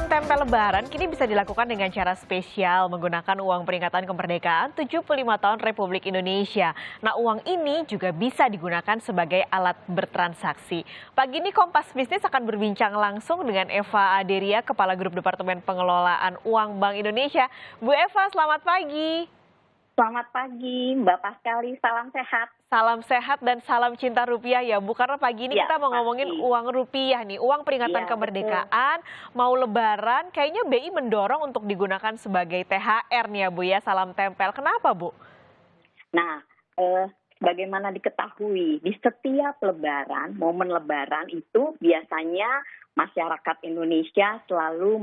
tempel Lebaran kini bisa dilakukan dengan cara spesial menggunakan uang peringatan kemerdekaan 75 tahun Republik Indonesia. Nah, uang ini juga bisa digunakan sebagai alat bertransaksi. Pagi ini Kompas Bisnis akan berbincang langsung dengan Eva Aderia, Kepala Grup Departemen Pengelolaan Uang Bank Indonesia. Bu Eva, selamat pagi. Selamat pagi, Mbak Paskali. Salam sehat. Salam sehat dan salam cinta rupiah ya Bu, karena pagi ini Ya, kita mau ngomongin pasti. uang rupiah nih, uang peringatan Iya, kemerdekaan, mau lebaran, kayaknya BI mendorong untuk digunakan sebagai THR nih ya Bu ya, salam tempel. Kenapa Bu? Nah, bagaimana diketahui, di setiap lebaran, momen lebaran itu biasanya masyarakat Indonesia selalu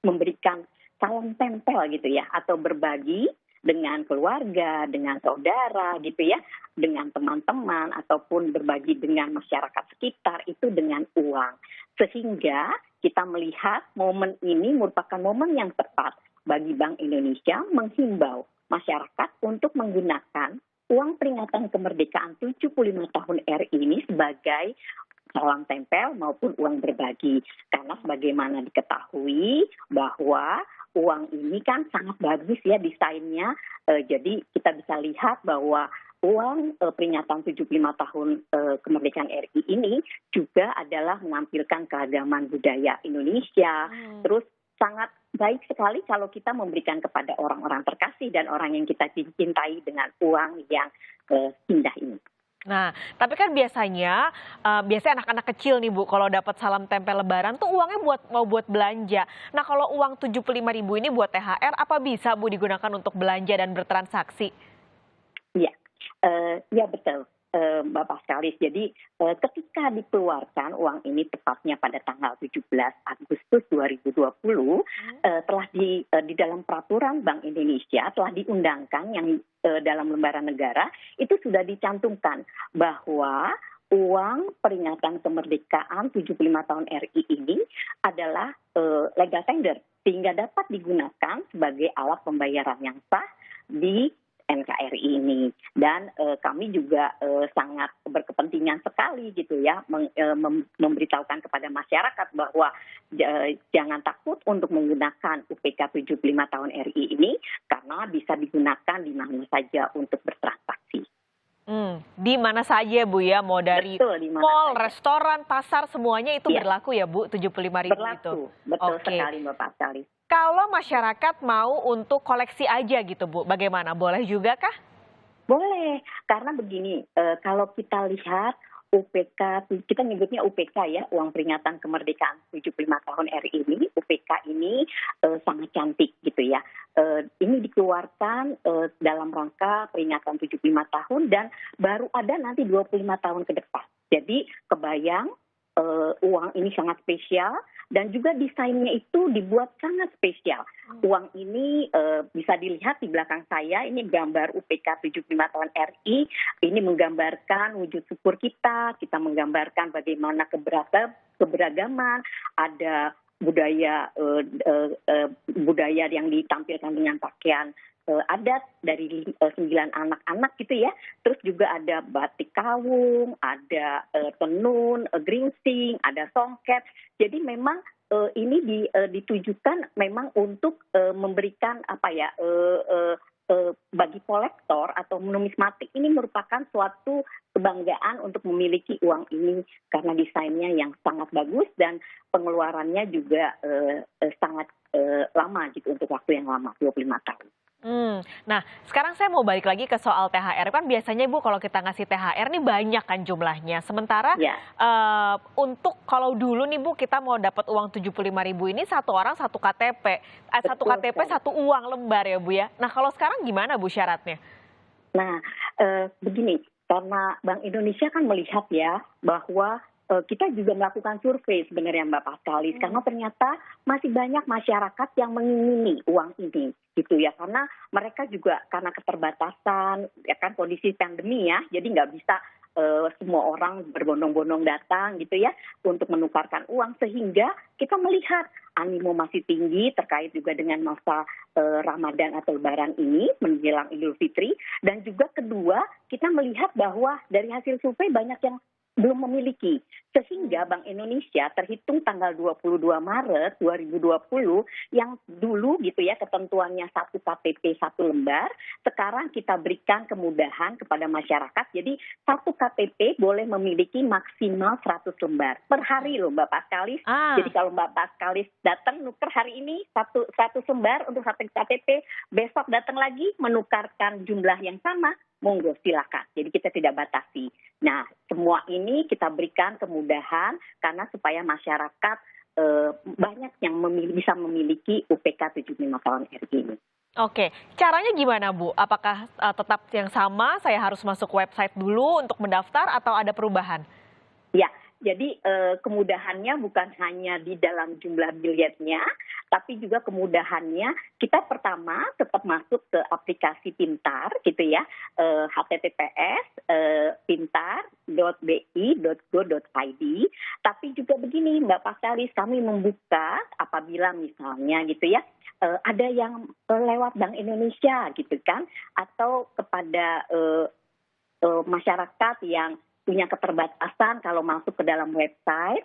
memberikan salam tempel gitu ya, atau berbagi dengan keluarga, dengan saudara gitu ya, dengan teman-teman ataupun berbagi dengan masyarakat sekitar itu dengan uang. Sehingga kita melihat momen ini merupakan momen yang tepat bagi Bank Indonesia menghimbau masyarakat untuk menggunakan uang peringatan kemerdekaan 75 tahun RI ini sebagai salam tempel maupun uang berbagi. Karena sebagaimana diketahui bahwa uang ini kan sangat bagus ya desainnya. Jadi kita bisa lihat bahwa uang peringatan 75 tahun kemerdekaan RI ini juga adalah menampilkan keragaman budaya Indonesia. Terus sangat baik sekali kalau kita memberikan kepada orang-orang terkasih dan orang yang kita cintai dengan uang yang indah ini. Nah, tapi kan biasanya anak-anak kecil nih Bu, kalau dapat salam tempel lebaran tuh uangnya mau buat belanja. Nah, kalau uang 75.000 ini buat THR, apa bisa Bu digunakan untuk belanja dan bertransaksi? Iya, ya betul, Mbak Paskalis. Jadi ketika dikeluarkan uang ini tepatnya pada tanggal 17 Agustus 2020, telah di dalam peraturan Bank Indonesia telah diundangkan yang dalam lembaran negara itu sudah dicantumkan bahwa uang peringatan kemerdekaan 75 tahun RI ini adalah legal tender sehingga dapat digunakan sebagai alat pembayaran yang sah di NKRI ini. Dan kami juga sangat berkepentingan sekali gitu ya memberitahukan kepada masyarakat bahwa jangan takut untuk menggunakan UPK 75 tahun RI ini karena bisa digunakan di mana saja untuk bertransaksi. Di mana saja Bu ya, mau dari mall, restoran, pasar, semuanya itu berlaku ya Bu, 75.000 itu? Betul sekali Mbak Paskali. Kalau masyarakat mau untuk koleksi aja gitu Bu, bagaimana? Boleh juga kah? Boleh, karena begini, kalau kita lihat UPK, kita nyebutnya UPK ya, uang peringatan kemerdekaan 75 tahun RI ini, UPK ini sangat cantik gitu ya. Ini dikeluarkan dalam rangka peringatan 75 tahun dan baru ada nanti 25 tahun ke depan. Jadi kebayang uang ini sangat spesial dan juga desainnya itu dibuat sangat spesial. Uang ini bisa dilihat di belakang saya, ini gambar UPK 75 tahun RI, ini menggambarkan wujud syukur kita menggambarkan bagaimana keberagaman, ada budaya yang ditampilkan dengan pakaian adat dari 9 anak-anak gitu ya. Terus juga ada batik kawung, ada tenun, geringsing, ada songket. Jadi memang ini ditujukan memang untuk memberikan bagi kolektor atau numismatik ini merupakan suatu kebanggaan untuk memiliki uang ini karena desainnya yang sangat bagus dan pengeluarannya juga sangat lama gitu, untuk waktu yang lama 25 tahun. Nah, sekarang saya mau balik lagi ke soal THR. Kan biasanya Bu kalau kita ngasih THR nih banyak kan jumlahnya. Sementara untuk kalau dulu nih Bu kita mau dapat uang 75.000 ini satu orang satu KTP. Satu KTP satu uang lembar ya Bu ya. Nah, kalau sekarang gimana Bu syaratnya? Nah, begini, karena Bank Indonesia kan melihat ya bahwa kita juga melakukan survei sebenarnya Mbak Paskalis, karena ternyata masih banyak masyarakat yang mengingini uang ini gitu ya, karena mereka juga karena keterbatasan ya kan, kondisi pandemi ya, jadi nggak bisa semua orang berbondong-bondong datang gitu ya untuk menukarkan uang, sehingga kita melihat animo masih tinggi terkait juga dengan masa Ramadan atau Lebaran ini menjelang Idul Fitri. Dan juga kedua, kita melihat bahwa dari hasil survei banyak yang belum memiliki. Sehingga Bank Indonesia terhitung tanggal 22 Maret 2020 yang dulu gitu ya ketentuannya satu KTP satu lembar, sekarang kita berikan kemudahan kepada masyarakat. Jadi satu KTP boleh memiliki maksimal 100 lembar per hari loh Mbak Paskalis. Jadi kalau Mbak Paskalis datang nuker hari ini satu lembar untuk satu KTP, besok datang lagi menukarkan jumlah yang sama, monggo silakan. Jadi kita tidak batasi. Nah, semua ini kita berikan kemudahan karena supaya masyarakat banyak yang bisa memiliki UPK 75 tahun RI ini. Oke, caranya gimana Bu? Apakah tetap yang sama, saya harus masuk website dulu untuk mendaftar atau ada perubahan? Ya, jadi kemudahannya bukan hanya di dalam jumlah billetnya, tapi juga kemudahannya kita pertama tetap masuk ke aplikasi Pintar gitu ya, https pintar.bi.go.id. Tapi juga begini Mbak Paskalis, kami membuka apabila misalnya gitu ya, ada yang lewat Bank Indonesia gitu kan, atau kepada masyarakat yang punya keterbatasan kalau masuk ke dalam website,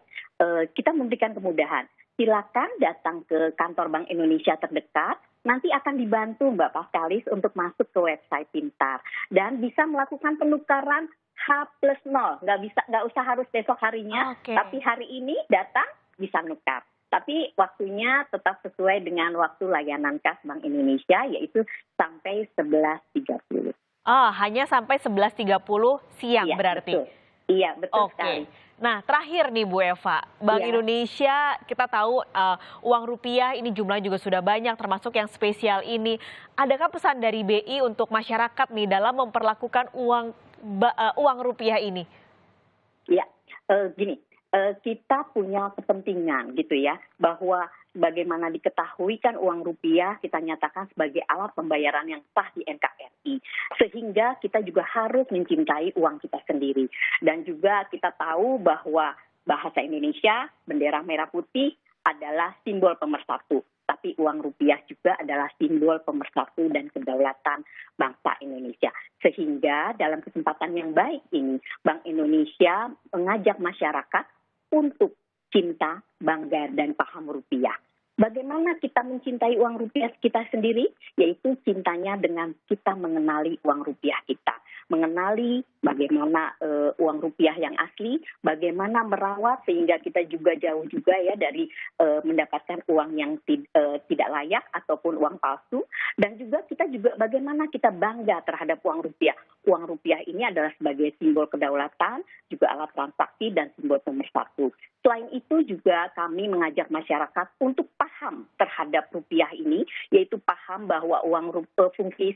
kita memberikan kemudahan. Silakan datang ke kantor Bank Indonesia terdekat, nanti akan dibantu Mbak Paskalis untuk masuk ke website Pintar dan bisa melakukan penukaran H+0. Nggak usah harus besok harinya, tapi hari ini datang bisa nukar. Tapi waktunya tetap sesuai dengan waktu layanan kas Bank Indonesia, yaitu sampai 11.30. Oh, hanya sampai 11.30 siang iya, berarti? Betul. Iya, betul sekali. Nah, terakhir nih Bu Eva, Bank Indonesia kita tahu uang rupiah ini jumlahnya juga sudah banyak, termasuk yang spesial ini. Adakah pesan dari BI untuk masyarakat nih dalam memperlakukan uang rupiah ini? Ya, gini. Kita punya kepentingan gitu ya, bahwa bagaimana diketahui kan uang rupiah kita nyatakan sebagai alat pembayaran yang sah di NKRI. Sehingga kita juga harus mencintai uang kita sendiri. Dan juga kita tahu bahwa bahasa Indonesia, bendera merah putih adalah simbol pemersatu. Tapi uang rupiah juga adalah simbol pemersatu dan kedaulatan bangsa Indonesia. Sehingga dalam kesempatan yang baik ini, Bank Indonesia mengajak masyarakat untuk cinta, bangga, dan paham rupiah. Bagaimana kita mencintai uang rupiah kita sendiri? Yaitu cintanya dengan kita mengenali uang rupiah kita. Mengenali bagaimana uang rupiah yang asli, bagaimana merawat sehingga kita juga jauh juga ya dari mendapatkan uang yang tidak layak ataupun uang palsu. Dan juga kita juga bagaimana kita bangga terhadap uang rupiah. Uang rupiah ini adalah sebagai simbol kedaulatan, juga alat transaksi dan simbol pemersatu. Selain itu juga kami mengajak masyarakat untuk paham terhadap rupiah ini, yaitu paham bahwa fungsi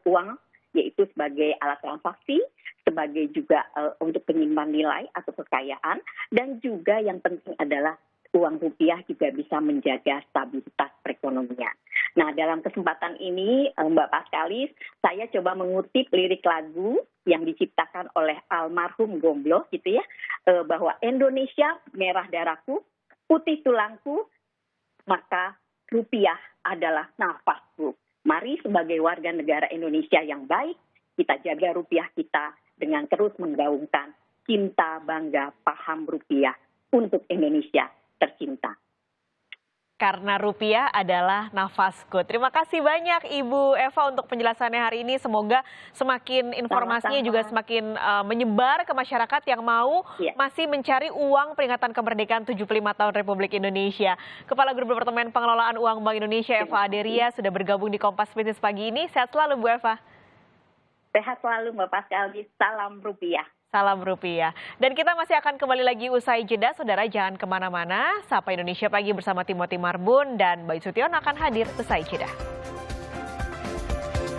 uang yaitu sebagai alat transaksi, sebagai juga untuk penyimpan nilai atau kekayaan, dan juga yang penting adalah uang rupiah juga bisa menjaga stabilitas perekonomian. Nah, dalam kesempatan ini, Mbak Paskalis, saya coba mengutip lirik lagu yang diciptakan oleh almarhum Gombloh, gitu ya, bahwa Indonesia merah darahku, putih tulangku, maka rupiah adalah nafasku. Mari sebagai warga negara Indonesia yang baik, kita jaga rupiah kita dengan terus menggaungkan cinta, bangga, paham rupiah untuk Indonesia tercinta. Karena rupiah adalah nafasku. Terima kasih banyak Ibu Eva untuk penjelasannya hari ini. Semoga semakin informasinya juga semakin menyebar ke masyarakat yang mau masih mencari uang peringatan kemerdekaan 75 tahun Republik Indonesia. Kepala Grup Departemen Pengelolaan Uang Bank Indonesia Eva Aderia sudah bergabung di Kompas Bisnis pagi ini. Sehat selalu Bu Eva. Sehat selalu Mbak Paskalis. Salam rupiah. Salam rupiah. Dan kita masih akan kembali lagi usai jeda, saudara jangan kemana-mana. Sapa Indonesia Pagi bersama Timothy Marbun dan Bayu Sution akan hadir usai jeda.